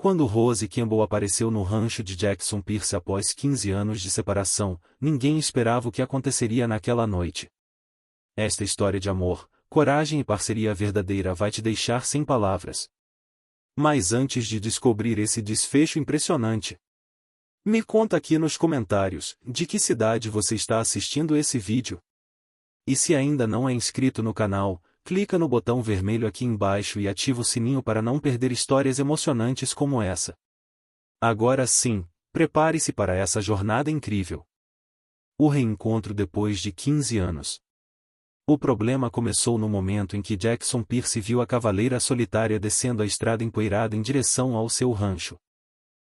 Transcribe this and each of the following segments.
Quando Rose Campbell apareceu no rancho de Jackson Pierce após 15 anos de separação, ninguém esperava o que aconteceria naquela noite. Esta história de amor, coragem e parceria verdadeira vai te deixar sem palavras. Mas antes de descobrir esse desfecho impressionante, me conta aqui nos comentários, de que cidade você está assistindo esse vídeo. E se ainda não é inscrito no canal, clica no botão vermelho aqui embaixo e ativa o sininho para não perder histórias emocionantes como essa. Agora sim, prepare-se para essa jornada incrível. O reencontro depois de 15 anos. O problema começou no momento em que Jackson Pierce viu a cavaleira solitária descendo a estrada empoeirada em direção ao seu rancho.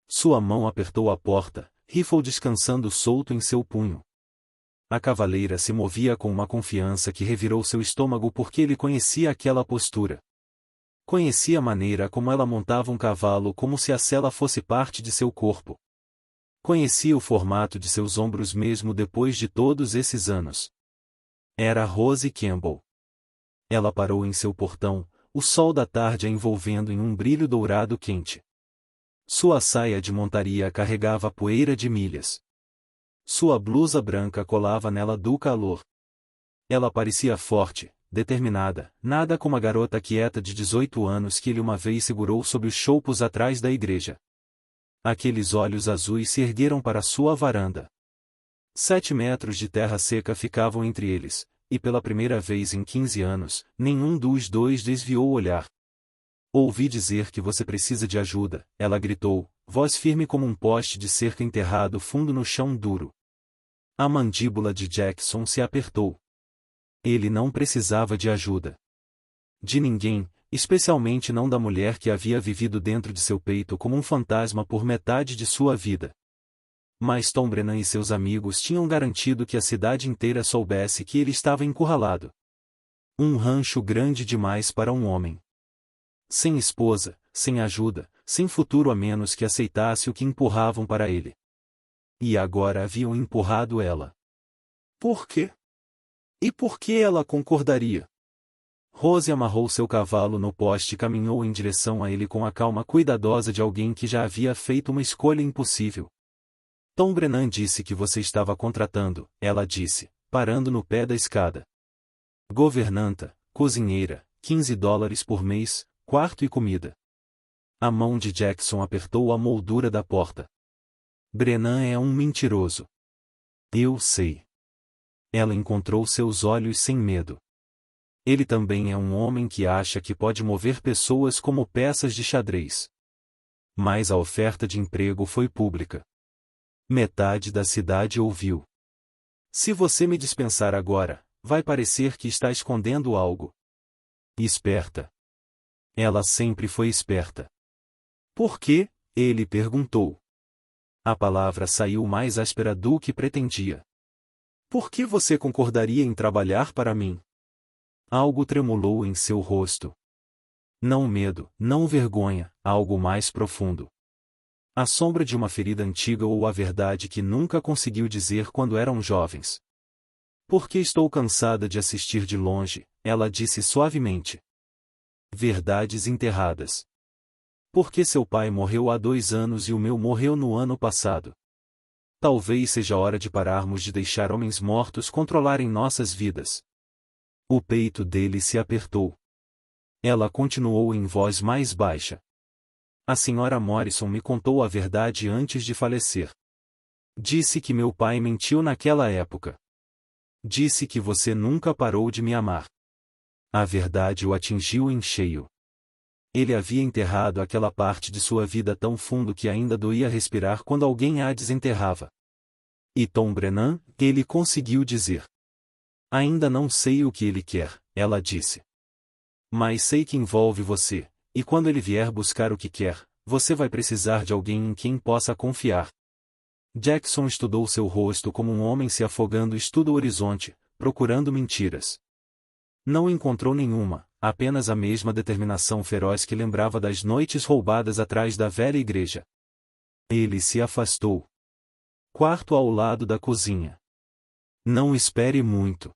Sua mão apertou a porta, rifle descansando solto em seu punho. A cavaleira se movia com uma confiança que revirou seu estômago porque ele conhecia aquela postura. Conhecia a maneira como ela montava um cavalo como se a sela fosse parte de seu corpo. Conhecia o formato de seus ombros mesmo depois de todos esses anos. Era Rose Campbell. Ela parou em seu portão, o sol da tarde a envolvendo em um brilho dourado quente. Sua saia de montaria carregava poeira de milhas. Sua blusa branca colava nela do calor. Ela parecia forte, determinada, nada como a garota quieta de 18 anos que ele uma vez segurou sob os choupos atrás da igreja. Aqueles olhos azuis se ergueram para sua varanda. 7 metros de terra seca ficavam entre eles, e pela primeira vez em 15 anos, nenhum dos dois desviou o olhar. Ouvi dizer que você precisa de ajuda, ela gritou, voz firme como um poste de cerca enterrado fundo no chão duro. A mandíbula de Jackson se apertou. Ele não precisava de ajuda. De ninguém, especialmente não da mulher que havia vivido dentro de seu peito como um fantasma por metade de sua vida. Mas Tom Brennan e seus amigos tinham garantido que a cidade inteira soubesse que ele estava encurralado. Um rancho grande demais para um homem. Sem esposa, sem ajuda, sem futuro a menos que aceitasse o que empurravam para ele. E agora haviam empurrado ela. Por quê? E por que ela concordaria? Rose amarrou seu cavalo no poste e caminhou em direção a ele com a calma cuidadosa de alguém que já havia feito uma escolha impossível. Tom Brennan disse que você estava contratando, ela disse, parando no pé da escada. Governanta, cozinheira, $15 por mês, quarto e comida. A mão de Jackson apertou a moldura da porta. Brennan é um mentiroso. Eu sei. Ela encontrou seus olhos sem medo. Ele também é um homem que acha que pode mover pessoas como peças de xadrez. Mas a oferta de emprego foi pública. Metade da cidade ouviu. Se você me dispensar agora, vai parecer que está escondendo algo. Esperta. Ela sempre foi esperta. Por quê? Ele perguntou. A palavra saiu mais áspera do que pretendia. Por que você concordaria em trabalhar para mim? Algo tremulou em seu rosto. Não medo, não vergonha, algo mais profundo. A sombra de uma ferida antiga ou a verdade que nunca conseguiu dizer quando eram jovens. Porque estou cansada de assistir de longe, ela disse suavemente. Verdades enterradas. Porque seu pai morreu há 2 anos e o meu morreu no ano passado. Talvez seja hora de pararmos de deixar homens mortos controlarem nossas vidas. O peito dele se apertou. Ela continuou em voz mais baixa. A senhora Morrison me contou a verdade antes de falecer. Disse que meu pai mentiu naquela época. Disse que você nunca parou de me amar. A verdade o atingiu em cheio. Ele havia enterrado aquela parte de sua vida tão fundo que ainda doía respirar quando alguém a desenterrava. E Tom Brennan, ele conseguiu dizer. Ainda não sei o que ele quer, ela disse. Mas sei que envolve você, e quando ele vier buscar o que quer, você vai precisar de alguém em quem possa confiar. Jackson estudou seu rosto como um homem se afogando estuda o horizonte, procurando mentiras. Não encontrou nenhuma, apenas a mesma determinação feroz que lembrava das noites roubadas atrás da velha igreja. Ele se afastou. Quarto ao lado da cozinha. Não espere muito.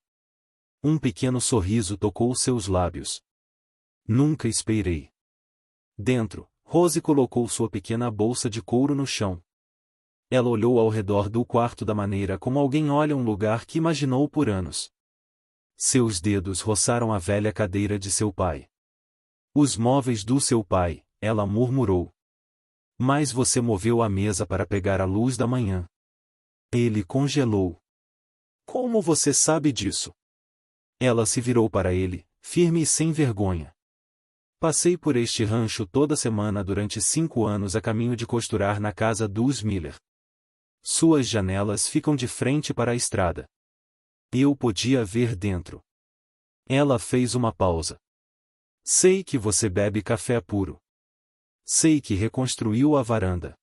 Um pequeno sorriso tocou seus lábios. Nunca esperei. Dentro, Rose colocou sua pequena bolsa de couro no chão. Ela olhou ao redor do quarto da maneira como alguém olha um lugar que imaginou por anos. Seus dedos roçaram a velha cadeira de seu pai. Os móveis do seu pai, ela murmurou. Mas você moveu a mesa para pegar a luz da manhã. Ele congelou. Como você sabe disso? Ela se virou para ele, firme e sem vergonha. Passei por este rancho toda semana durante 5 anos a caminho de costurar na casa dos Miller. Suas janelas ficam de frente para a estrada. Eu podia ver dentro. Ela fez uma pausa. Sei que você bebe café puro. Sei que reconstruiu a varanda.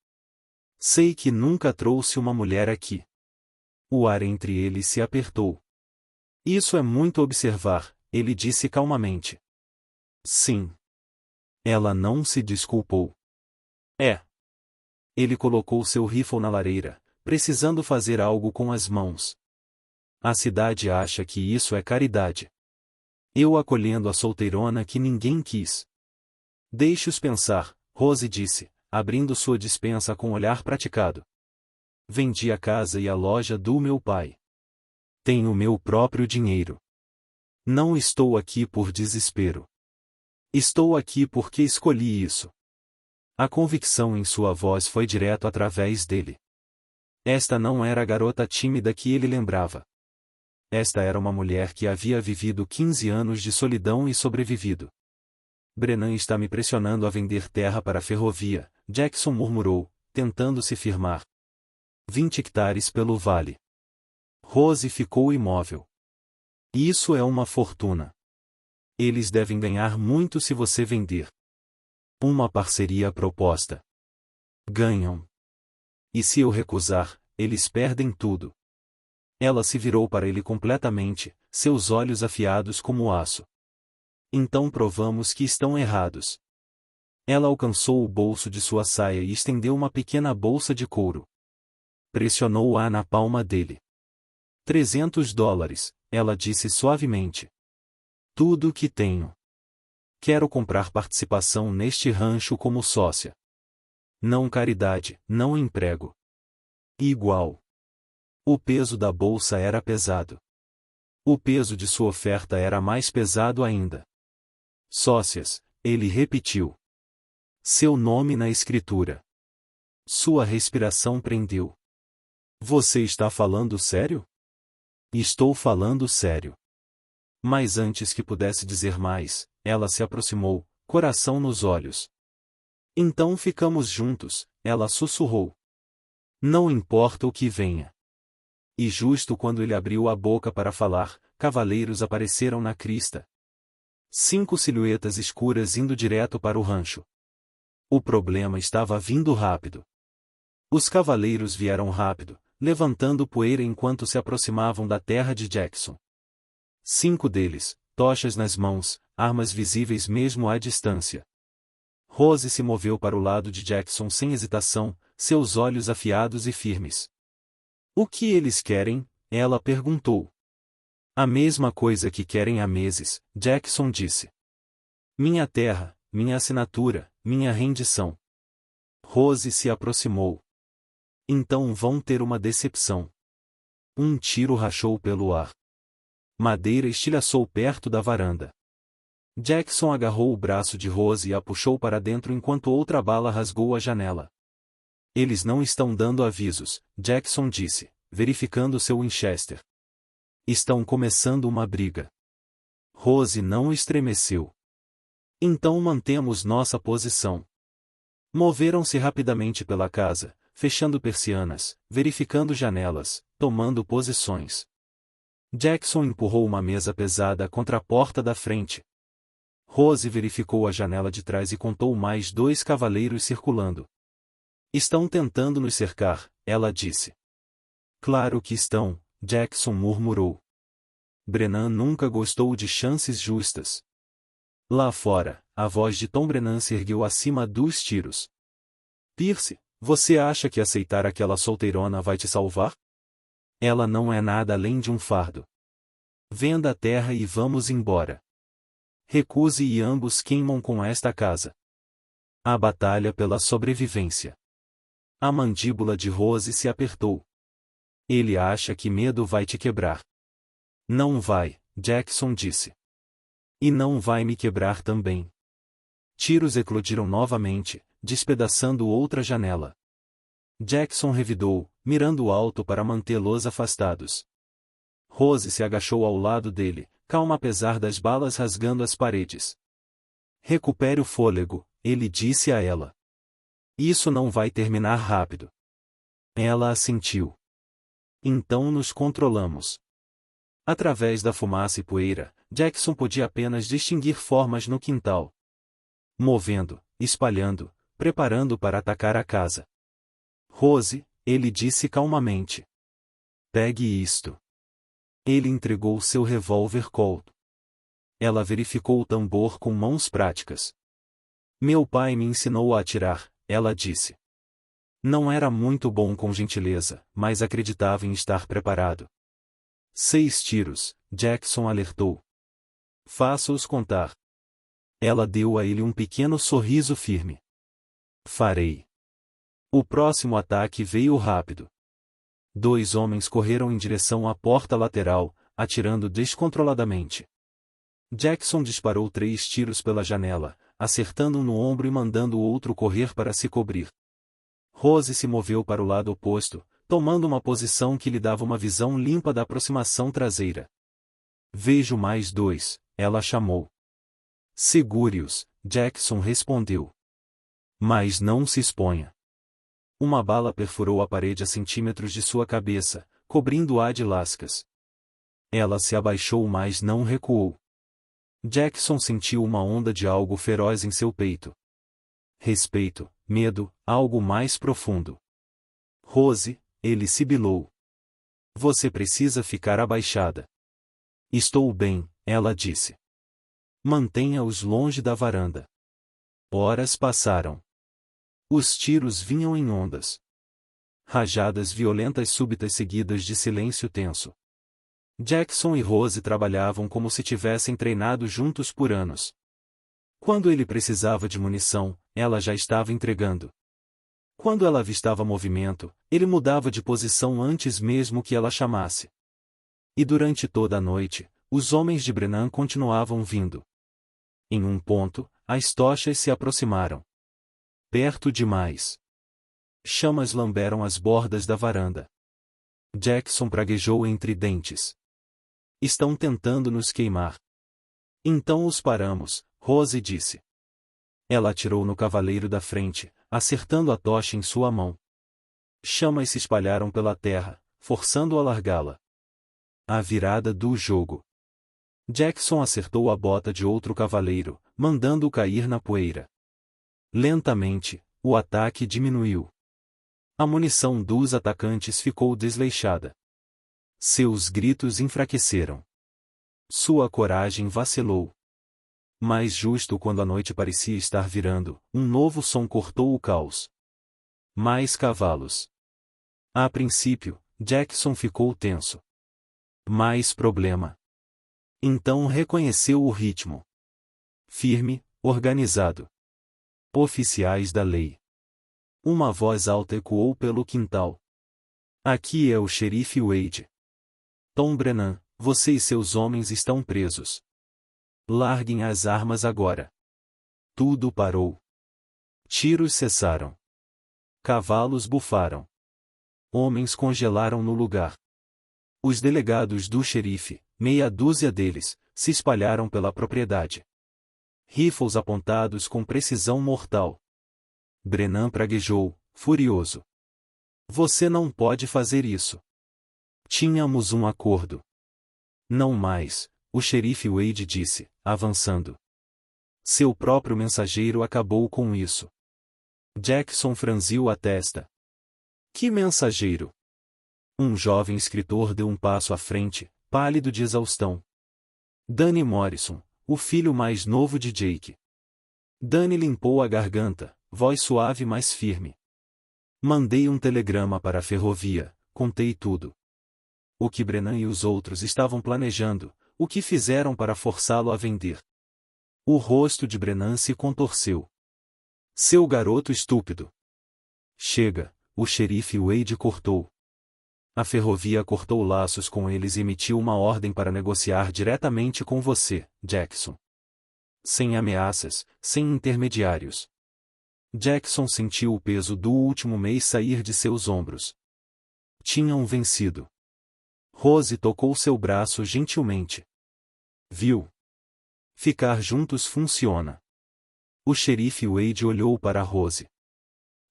Sei que nunca trouxe uma mulher aqui. O ar entre eles se apertou. Isso é muito observar, ele disse calmamente. Sim. Ela não se desculpou. É. Ele colocou seu rifle na lareira, precisando fazer algo com as mãos. A cidade acha que isso é caridade. Eu acolhendo a solteirona que ninguém quis. Deixe-os pensar, Rose disse, abrindo sua despensa com olhar praticado. Vendi a casa e a loja do meu pai. Tenho meu próprio dinheiro. Não estou aqui por desespero. Estou aqui porque escolhi isso. A convicção em sua voz foi direto através dele. Esta não era a garota tímida que ele lembrava. Esta era uma mulher que havia vivido 15 anos de solidão e sobrevivido. Brennan está me pressionando a vender terra para a ferrovia, Jackson murmurou, tentando se firmar. 20 hectares pelo vale. Rose ficou imóvel. Isso é uma fortuna. Eles devem ganhar muito se você vender. Uma parceria proposta. Ganham. E se eu recusar, eles perdem tudo. Ela se virou para ele completamente, seus olhos afiados como aço. Então provamos que estão errados. Ela alcançou o bolso de sua saia e estendeu uma pequena bolsa de couro. Pressionou-a na palma dele. $300, ela disse suavemente. Tudo o que tenho. Quero comprar participação neste rancho como sócia. Não caridade, não emprego. Igual. O peso da bolsa era pesado. O peso de sua oferta era mais pesado ainda. Sócias, ele repetiu. Seu nome na escritura. Sua respiração prendeu. Você está falando sério? Estou falando sério. Mas antes que pudesse dizer mais, ela se aproximou, coração nos olhos. Então ficamos juntos, ela sussurrou. Não importa o que venha. E justo quando ele abriu a boca para falar, cavaleiros apareceram na crista. 5 silhuetas escuras indo direto para o rancho. O problema estava vindo rápido. Os cavaleiros vieram rápido, levantando poeira enquanto se aproximavam da terra de Jackson. 5 deles, tochas nas mãos, armas visíveis mesmo à distância. Rose se moveu para o lado de Jackson sem hesitação, seus olhos afiados e firmes. O que eles querem? Ela perguntou. A mesma coisa que querem há meses, Jackson disse. Minha terra, minha assinatura, minha rendição. Rose se aproximou. Então vão ter uma decepção. Um tiro rachou pelo ar. Madeira estilhaçou perto da varanda. Jackson agarrou o braço de Rose e a puxou para dentro enquanto outra bala rasgou a janela. Eles não estão dando avisos, Jackson disse, verificando seu Winchester. Estão começando uma briga. Rose não estremeceu. Então mantemos nossa posição. Moveram-se rapidamente pela casa, fechando persianas, verificando janelas, tomando posições. Jackson empurrou uma mesa pesada contra a porta da frente. Rose verificou a janela de trás e contou mais 2 cavaleiros circulando. Estão tentando nos cercar, ela disse. Claro que estão, Jackson murmurou. Brennan nunca gostou de chances justas. Lá fora, a voz de Tom Brennan se ergueu acima dos tiros. Pierce, você acha que aceitar aquela solteirona vai te salvar? Ela não é nada além de um fardo. Venda a terra e vamos embora. Recuse e ambos queimam com esta casa. A batalha pela sobrevivência. A mandíbula de Rose se apertou. Ele acha que medo vai te quebrar. Não vai, Jackson disse. E não vai me quebrar também. Tiros eclodiram novamente, despedaçando outra janela. Jackson revidou, mirando alto para mantê-los afastados. Rose se agachou ao lado dele, calma apesar das balas rasgando as paredes. Recupere o fôlego, ele disse a ela. Isso não vai terminar rápido. Ela assentiu. Então nos controlamos. Através da fumaça e poeira, Jackson podia apenas distinguir formas no quintal. Movendo, espalhando, preparando para atacar a casa. Rose, ele disse calmamente. Pegue isto. Ele entregou seu revólver Colt. Ela verificou o tambor com mãos práticas. Meu pai me ensinou a atirar, ela disse. Não era muito bom com gentileza, mas acreditava em estar preparado. 6 tiros, Jackson alertou. Faça-os contar. Ela deu a ele um pequeno sorriso firme. Farei. O próximo ataque veio rápido. 2 homens correram em direção à porta lateral, atirando descontroladamente. Jackson disparou 3 tiros pela janela, acertando um no ombro e mandando o outro correr para se cobrir. Rose se moveu para o lado oposto, tomando uma posição que lhe dava uma visão limpa da aproximação traseira. Vejo mais 2, ela chamou. Segure-os, Jackson respondeu. Mas não se exponha. Uma bala perfurou a parede a centímetros de sua cabeça, cobrindo-a de lascas. Ela se abaixou mas não recuou. Jackson sentiu uma onda de algo feroz em seu peito. Respeito, medo, algo mais profundo. Rose, ele sibilou. Você precisa ficar abaixada. Estou bem, ela disse. Mantenha-os longe da varanda. Horas passaram. Os tiros vinham em ondas. Rajadas violentas súbitas seguidas de silêncio tenso. Jackson e Rose trabalhavam como se tivessem treinado juntos por anos. Quando ele precisava de munição, ela já estava entregando. Quando ela avistava movimento, ele mudava de posição antes mesmo que ela chamasse. E durante toda a noite, os homens de Brennan continuavam vindo. Em um ponto, as tochas se aproximaram. Perto demais. Chamas lamberam as bordas da varanda. Jackson praguejou entre dentes. Estão tentando nos queimar. Então os paramos, Rose disse. Ela atirou no cavaleiro da frente, acertando a tocha em sua mão. Chamas se espalharam pela terra, forçando-o a largá-la. A virada do jogo. Jackson acertou a bota de outro cavaleiro, mandando-o cair na poeira. Lentamente, o ataque diminuiu. A munição dos atacantes ficou desleixada. Seus gritos enfraqueceram. Sua coragem vacilou. Mas justo quando a noite parecia estar virando, um novo som cortou o caos. Mais cavalos. A princípio, Jackson ficou tenso. Mais problema. Então reconheceu o ritmo. Firme, organizado. Oficiais da lei. Uma voz alta ecoou pelo quintal. Aqui é o xerife Wade. Tom Brennan, você e seus homens estão presos. Larguem as armas agora. Tudo parou. Tiros cessaram. Cavalos bufaram. Homens congelaram no lugar. Os delegados do xerife, meia dúzia deles, se espalharam pela propriedade. Rifles apontados com precisão mortal. Brennan praguejou, furioso. Você não pode fazer isso. Tínhamos um acordo. Não mais, o xerife Wade disse, avançando. Seu próprio mensageiro acabou com isso. Jackson franziu a testa. Que mensageiro? Um jovem escritor deu um passo à frente, pálido de exaustão. Danny Morrison, o filho mais novo de Jake. Danny limpou a garganta, voz suave mas firme. Mandei um telegrama para a ferrovia, contei tudo. O que Brennan e os outros estavam planejando, o que fizeram para forçá-lo a vender. O rosto de Brennan se contorceu. Seu garoto estúpido. Chega, o xerife Wade cortou. A ferrovia cortou laços com eles e emitiu uma ordem para negociar diretamente com você, Jackson. Sem ameaças, sem intermediários. Jackson sentiu o peso do último mês sair de seus ombros. Tinham vencido. Rose tocou seu braço gentilmente. Viu? Ficar juntos funciona. O xerife Wade olhou para Rose.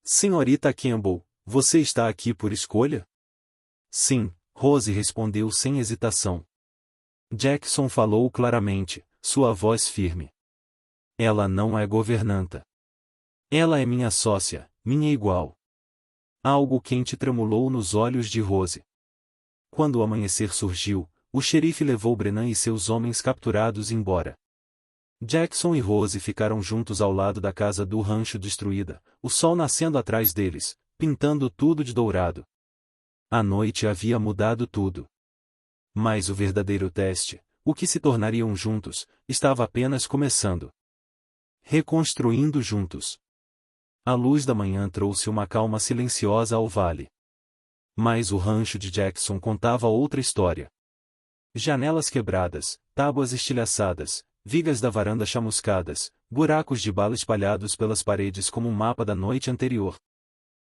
Senhorita Campbell, você está aqui por escolha? Sim, Rose respondeu sem hesitação. Jackson falou claramente, sua voz firme. Ela não é governanta. Ela é minha sócia, minha igual. Algo quente tremulou nos olhos de Rose. Quando o amanhecer surgiu, o xerife levou Brennan e seus homens capturados embora. Jackson e Rose ficaram juntos ao lado da casa do rancho destruída, o sol nascendo atrás deles, pintando tudo de dourado. A noite havia mudado tudo. Mas o verdadeiro teste, o que se tornariam juntos, estava apenas começando. Reconstruindo juntos. A luz da manhã trouxe uma calma silenciosa ao vale. Mas o rancho de Jackson contava outra história. Janelas quebradas, tábuas estilhaçadas, vigas da varanda chamuscadas, buracos de bala espalhados pelas paredes como um mapa da noite anterior.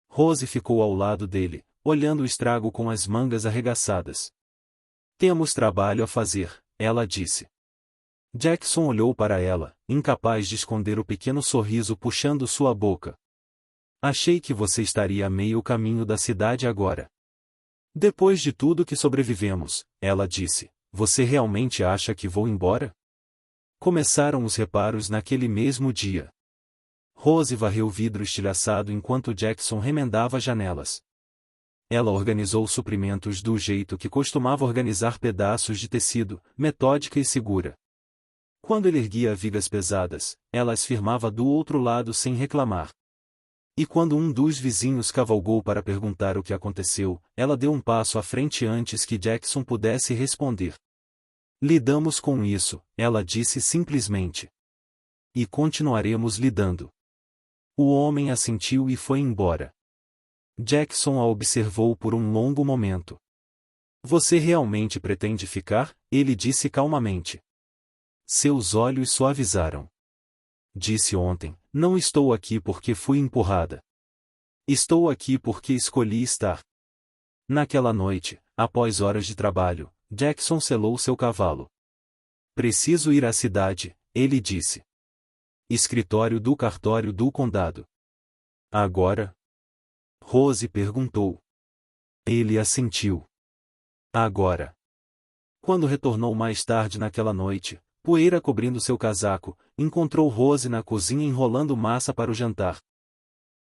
Rose ficou ao lado dele, olhando o estrago com as mangas arregaçadas. Temos trabalho a fazer, ela disse. Jackson olhou para ela, incapaz de esconder o pequeno sorriso puxando sua boca. Achei que você estaria a meio caminho da cidade agora. Depois de tudo que sobrevivemos, ela disse, você realmente acha que vou embora? Começaram os reparos naquele mesmo dia. Rose varreu o vidro estilhaçado enquanto Jackson remendava janelas. Ela organizou suprimentos do jeito que costumava organizar pedaços de tecido, metódica e segura. Quando ele erguia vigas pesadas, ela as firmava do outro lado sem reclamar. E quando um dos vizinhos cavalgou para perguntar o que aconteceu, ela deu um passo à frente antes que Jackson pudesse responder. Lidamos com isso, ela disse simplesmente. E continuaremos lidando. O homem assentiu e foi embora. Jackson a observou por um longo momento. Você realmente pretende ficar? Ele disse calmamente. Seus olhos suavizaram. Disse ontem, não estou aqui porque fui empurrada. Estou aqui porque escolhi estar. Naquela noite, após horas de trabalho, Jackson selou seu cavalo. Preciso ir à cidade, ele disse. Escritório do cartório do condado. Agora? Rose perguntou. Ele assentiu. Agora. Quando retornou mais tarde naquela noite, poeira cobrindo seu casaco, encontrou Rose na cozinha enrolando massa para o jantar.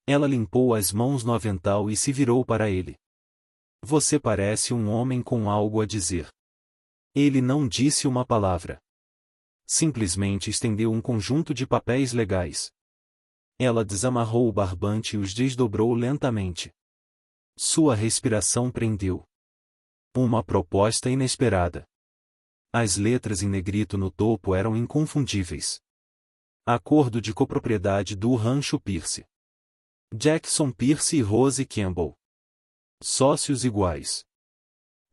Ela limpou as mãos no avental e se virou para ele. Você parece um homem com algo a dizer. Ele não disse uma palavra. Simplesmente estendeu um conjunto de papéis legais. Ela desamarrou o barbante e os desdobrou lentamente. Sua respiração prendeu. Uma proposta inesperada. As letras em negrito no topo eram inconfundíveis. Acordo de copropriedade do Rancho Pierce. Jackson Pierce e Rose Campbell. Sócios iguais.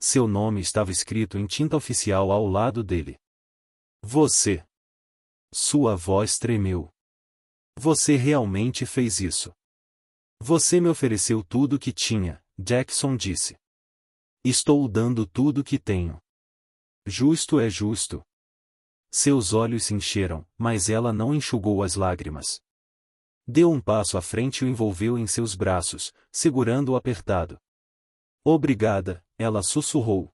Seu nome estava escrito em tinta oficial ao lado dele. Você. Sua voz tremeu. Você realmente fez isso. Você me ofereceu tudo o que tinha, Jackson disse. Estou dando tudo o que tenho. Justo é justo. Seus olhos se encheram, mas ela não enxugou as lágrimas. Deu um passo à frente e o envolveu em seus braços, segurando-o apertado. Obrigada, ela sussurrou.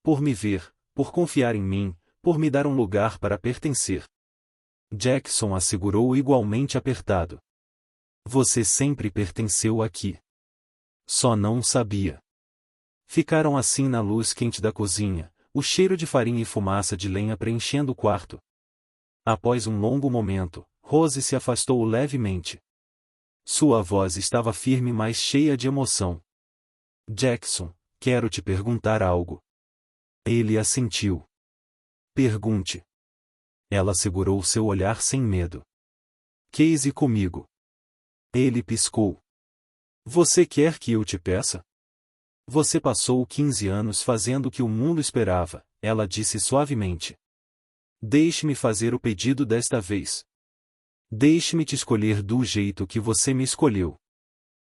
Por me ver, por confiar em mim, por me dar um lugar para pertencer. Jackson a segurou igualmente apertado. Você sempre pertenceu aqui. Só não sabia. Ficaram assim na luz quente da cozinha, o cheiro de farinha e fumaça de lenha preenchendo o quarto. Após um longo momento, Rose se afastou levemente. Sua voz estava firme mas cheia de emoção. Jackson, quero te perguntar algo. Ele assentiu. Pergunte. Ela segurou seu olhar sem medo. Case comigo. Ele piscou. Você quer que eu te peça? Você passou 15 anos fazendo o que o mundo esperava, ela disse suavemente. Deixe-me fazer o pedido desta vez. Deixe-me te escolher do jeito que você me escolheu.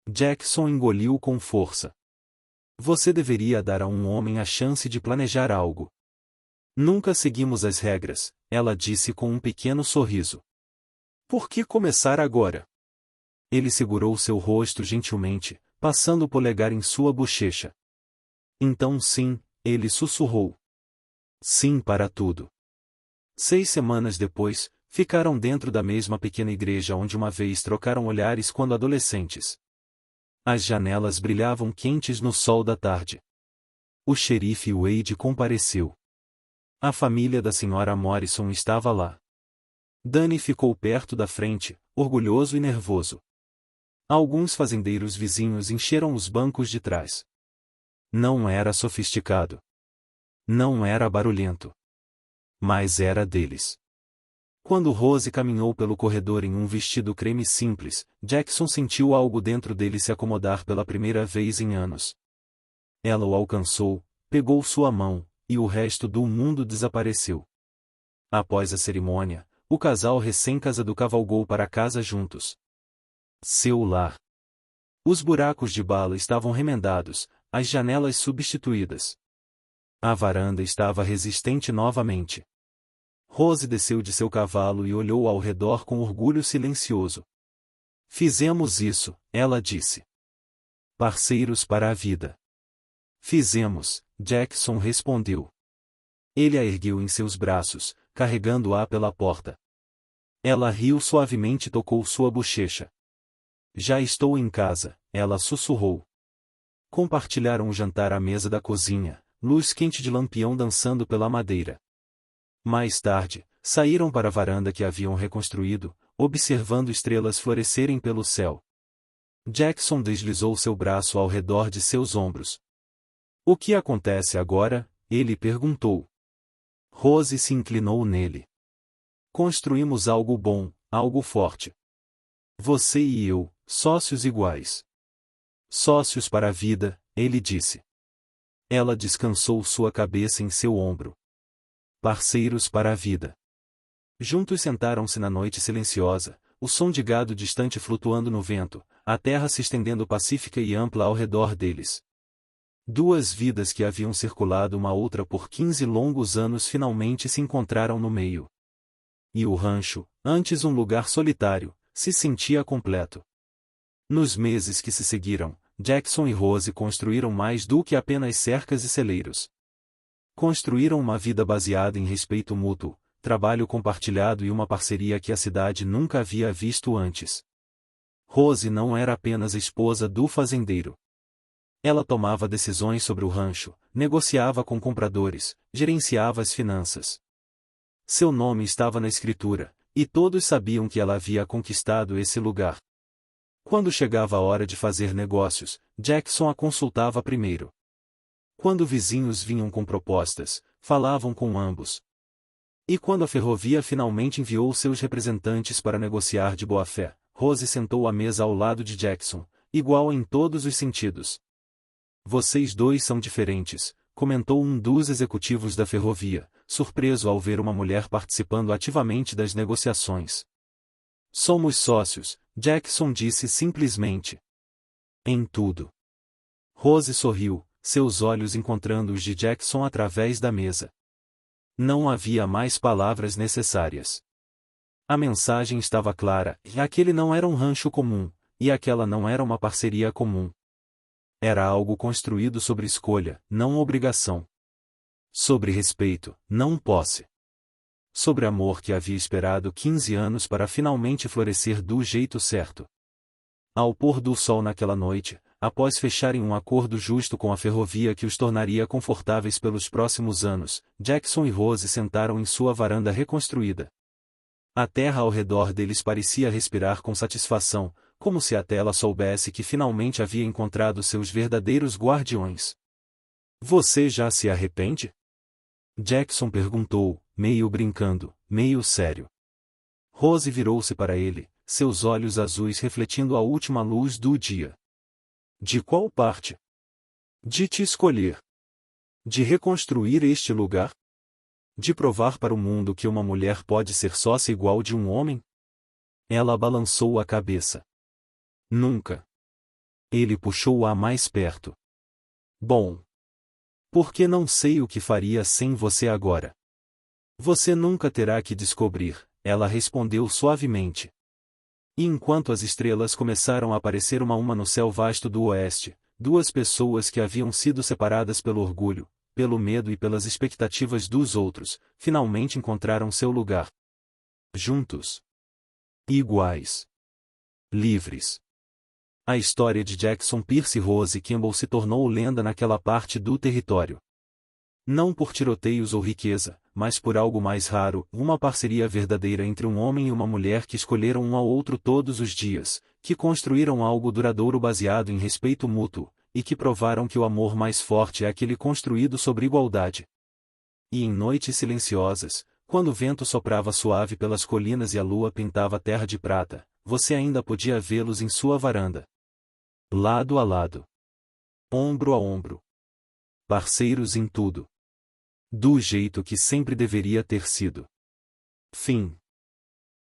Jackson engoliu com força. Você deveria dar a um homem a chance de planejar algo. Nunca seguimos as regras, ela disse com um pequeno sorriso. Por que começar agora? Ele segurou seu rosto gentilmente, passando o polegar em sua bochecha. Então sim, ele sussurrou. Sim para tudo. 6 semanas depois, ficaram dentro da mesma pequena igreja onde uma vez trocaram olhares quando adolescentes. As janelas brilhavam quentes no sol da tarde. O xerife Wade compareceu. A família da senhora Morrison estava lá. Danny ficou perto da frente, orgulhoso e nervoso. Alguns fazendeiros vizinhos encheram os bancos de trás. Não era sofisticado. Não era barulhento. Mas era deles. Quando Rose caminhou pelo corredor em um vestido creme simples, Jackson sentiu algo dentro dele se acomodar pela primeira vez em anos. Ela o alcançou, pegou sua mão, e o resto do mundo desapareceu. Após a cerimônia, o casal recém-casado cavalgou para casa juntos. Seu lar. Os buracos de bala estavam remendados, as janelas substituídas. A varanda estava resistente novamente. Rose desceu de seu cavalo e olhou ao redor com orgulho silencioso. Fizemos isso, ela disse. Parceiros para a vida. Fizemos, Jackson respondeu. Ele a ergueu em seus braços, carregando-a pela porta. Ela riu suavemente e tocou sua bochecha. Já estou em casa, ela sussurrou. Compartilharam o jantar à mesa da cozinha, luz quente de lampião dançando pela madeira. Mais tarde, saíram para a varanda que haviam reconstruído, observando estrelas florescerem pelo céu. Jackson deslizou seu braço ao redor de seus ombros. O que acontece agora? Ele perguntou. Rose se inclinou nele. Construímos algo bom, algo forte. Você e eu, sócios iguais. Sócios para a vida, ele disse. Ela descansou sua cabeça em seu ombro. Parceiros para a vida. Juntos sentaram-se na noite silenciosa, o som de gado distante flutuando no vento, a terra se estendendo pacífica e ampla ao redor deles. Duas vidas que haviam circulado uma outra por 15 longos anos finalmente se encontraram no meio. E o rancho, antes um lugar solitário, se sentia completo. Nos meses que se seguiram, Jackson e Rose construíram mais do que apenas cercas e celeiros. Construíram uma vida baseada em respeito mútuo, trabalho compartilhado e uma parceria que a cidade nunca havia visto antes. Rose não era apenas a esposa do fazendeiro. Ela tomava decisões sobre o rancho, negociava com compradores, gerenciava as finanças. Seu nome estava na escritura, e todos sabiam que ela havia conquistado esse lugar. Quando chegava a hora de fazer negócios, Jackson a consultava primeiro. Quando vizinhos vinham com propostas, falavam com ambos. E quando a ferrovia finalmente enviou seus representantes para negociar de boa fé, Rose sentou à mesa ao lado de Jackson, igual em todos os sentidos. Vocês dois são diferentes, comentou um dos executivos da ferrovia, surpreso ao ver uma mulher participando ativamente das negociações. Somos sócios, Jackson disse simplesmente. Em tudo. Rose sorriu, seus olhos encontrando os de Jackson através da mesa. Não havia mais palavras necessárias. A mensagem estava clara, e aquele não era um rancho comum, e aquela não era uma parceria comum. Era algo construído sobre escolha, não obrigação. Sobre respeito, não posse. Sobre amor que havia esperado 15 anos para finalmente florescer do jeito certo. Ao pôr do sol naquela noite, após fecharem um acordo justo com a ferrovia que os tornaria confortáveis pelos próximos anos, Jackson e Rose sentaram em sua varanda reconstruída. A terra ao redor deles parecia respirar com satisfação, como se a tela soubesse que finalmente havia encontrado seus verdadeiros guardiões. Você já se arrepende? Jackson perguntou, meio brincando, meio sério. Rose virou-se para ele, seus olhos azuis refletindo a última luz do dia. De qual parte? De te escolher. De reconstruir este lugar? De provar para o mundo que uma mulher pode ser sócia igual de um homem? Ela balançou a cabeça. Nunca. Ele puxou-a mais perto. Bom. Porque não sei o que faria sem você agora. Você nunca terá que descobrir, ela respondeu suavemente. E enquanto as estrelas começaram a aparecer uma a uma no céu vasto do oeste, duas pessoas que haviam sido separadas pelo orgulho, pelo medo e pelas expectativas dos outros, finalmente encontraram seu lugar. Juntos. Iguais. Livres. A história de Jackson Pierce e Rose Kimball se tornou lenda naquela parte do território. Não por tiroteios ou riqueza, mas por algo mais raro, uma parceria verdadeira entre um homem e uma mulher que escolheram um ao outro todos os dias, que construíram algo duradouro baseado em respeito mútuo, e que provaram que o amor mais forte é aquele construído sobre igualdade. E em noites silenciosas, quando o vento soprava suave pelas colinas e a lua pintava a terra de prata, você ainda podia vê-los em sua varanda. Lado a lado. Ombro a ombro. Parceiros em tudo. Do jeito que sempre deveria ter sido. Fim.